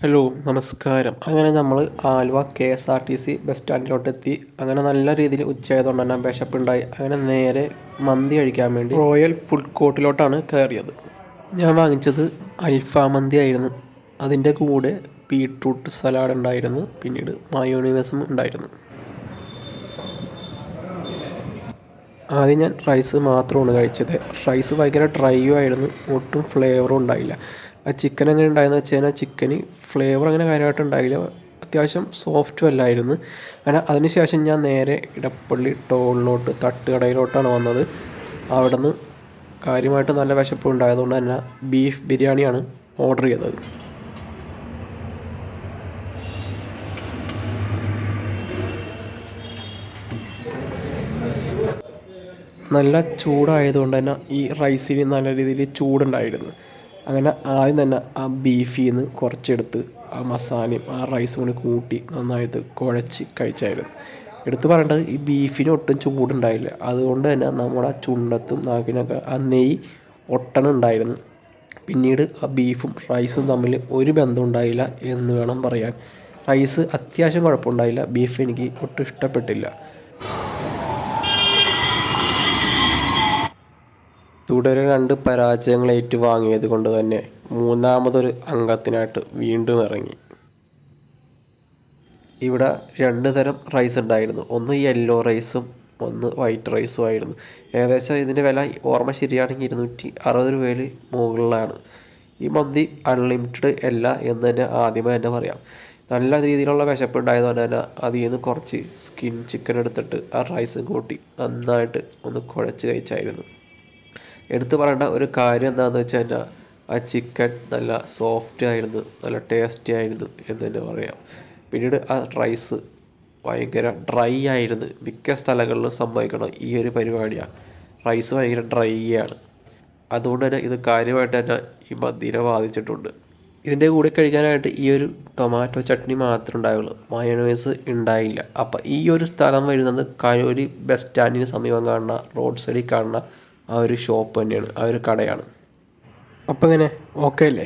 Hello നമസ്കാരം. അങ്ങനെ നമ്മൾ ആലുവ KSRTC ബസ് സ്റ്റാൻഡിലോട്ടെത്തി. അങ്ങനെ നല്ല രീതിയിൽ ഉച്ചയായതുകൊണ്ട് തന്നെ വിശപ്പുണ്ടായി. അങ്ങനെ നേരെ മന്തി കഴിക്കാൻ വേണ്ടി റോയൽ ഫുഡ് കോർട്ടിലോട്ടാണ് കയറിയത്. ഞാൻ വാങ്ങിച്ചത് അൽഫാം മന്തി ആയിരുന്നു. അതിൻ്റെ കൂടെ ബീട്രൂട്ട് സലാഡ് ഉണ്ടായിരുന്നു, പിന്നീട് മയോണൈസും ഉണ്ടായിരുന്നു. ആദ്യം ഞാൻ റൈസ് മാത്രമാണ് കഴിച്ചത്. റൈസ് ഭയങ്കര ഡ്രൈയും ആയിരുന്നു, ഒട്ടും ഫ്ലേവറും ഉണ്ടായില്ല. ആ ചിക്കൻ എങ്ങനെ ഉണ്ടായെന്ന് വെച്ച് കഴിഞ്ഞാൽ ചിക്കന് ഫ്ലേവർ അങ്ങനെ കാര്യമായിട്ട് ഉണ്ടായില്ല, അത്യാവശ്യം സോഫ്റ്റും അല്ലായിരുന്നു. അങ്ങനെ അതിനുശേഷം ഞാൻ നേരെ ഇടപ്പള്ളി ടൗണിലോട്ട് തട്ടുകടയിലോട്ടാണ് വന്നത്. അവിടെ നിന്ന് കാര്യമായിട്ട് നല്ല വിശപ്പ് ഉണ്ടായതുകൊണ്ട് തന്നെ ബീഫ് ബിരിയാണിയാണ് ഓർഡർ ചെയ്തത്. നല്ല ചൂടായതുകൊണ്ട് തന്നെ ഈ റൈസിന് നല്ല രീതിയിൽ ചൂടുണ്ടായിരുന്നു. അങ്ങനെ ആദ്യം തന്നെ ആ ബീഫിൽ നിന്ന് കുറച്ചെടുത്ത് ആ മസാലയും ആ റൈസും കൂടി കൂട്ടി നന്നായിട്ട് കുഴച്ച് കഴിച്ചായിരുന്നു. എടുത്തു പറയേണ്ടത്, ഈ ബീഫിന് ഒട്ടും ചൂടുണ്ടായില്ല. അതുകൊണ്ട് തന്നെ നമ്മുടെ ചുണ്ടത്തും നാക്കിനൊക്കെ ആ നെയ്യ് ഒട്ടണുണ്ടായിരുന്നു. പിന്നീട് ആ ബീഫും റൈസും തമ്മിൽ ഒരു ബന്ധം ഉണ്ടായില്ല എന്ന് വേണം പറയാൻ. റൈസ് അത്യാവശ്യം കുഴപ്പമുണ്ടായില്ല, ബീഫ് എനിക്ക് ഒട്ടും ഇഷ്ടപ്പെട്ടില്ല. തുടരെ 2 പരാജയങ്ങൾ ഏറ്റുവാങ്ങിയത് കൊണ്ട് തന്നെ മൂന്നാമതൊരു അംഗത്തിനായിട്ട് വീണ്ടും ഇറങ്ങി. ഇവിടെ 2 തരം റൈസ് ഉണ്ടായിരുന്നു. ഒന്ന് യെല്ലോ റൈസും ഒന്ന് വൈറ്റ് റൈസും ആയിരുന്നു. ഏകദേശം ഇതിൻ്റെ വില ഓർമ്മ ശരിയാണെങ്കിൽ 260 രൂപയിൽ മുകളിലാണ്. ഈ മന്തി അൺലിമിറ്റഡ് അല്ല എന്ന് തന്നെ ആദ്യമേ തന്നെ പറയാം. നല്ല രീതിയിലുള്ള വിശപ്പുണ്ടായതുകൊണ്ട് തന്നെ അതിൽ നിന്ന് കുറച്ച് സ്കിൻ ചിക്കൻ എടുത്തിട്ട് ആ റൈസും കൂട്ടി നന്നായിട്ട് ഒന്ന് കുഴച്ച് കഴിച്ചായിരുന്നു. എടുത്തു പറയേണ്ട ഒരു കാര്യം എന്താണെന്ന് വെച്ച് കഴിഞ്ഞാൽ ആ ചിക്കൻ നല്ല സോഫ്റ്റ് ആയിരുന്നു, നല്ല ടേസ്റ്റി ആയിരുന്നു എന്ന് തന്നെ പറയാം. പിന്നീട് ആ റൈസ് ഭയങ്കര ഡ്രൈ ആയിരുന്നു. മിക്ക സ്ഥലങ്ങളിലും സംഭവിക്കണം ഈ ഒരു പരിപാടിയാണ്. റൈസ് ഭയങ്കര ഡ്രൈ ആണ്. അതുകൊണ്ട് തന്നെ ഇത് കാര്യമായിട്ട് തന്നെ ഈ മന്തിനെ ബാധിച്ചിട്ടുണ്ട്. ഇതിൻ്റെ കൂടെ കഴിക്കാനായിട്ട് ഈ ഒരു ടൊമാറ്റോ ചട്നി മാത്രമേ ഉണ്ടായുള്ളൂ, മയോണൈസ് ഉണ്ടായില്ല. അപ്പം ഈ ഒരു സ്ഥലം വരുന്നത് കരൂർ ബസ് സ്റ്റാൻഡിന് സമീപം കാണുന്ന റോഡ് സൈഡിൽ കാണുന്ന ആ ഒരു ഷോപ്പ് തന്നെയാണ്, ആ ഒരു കടയാണ്. അപ്പം ഇങ്ങനെ ഓക്കെ അല്ലേ?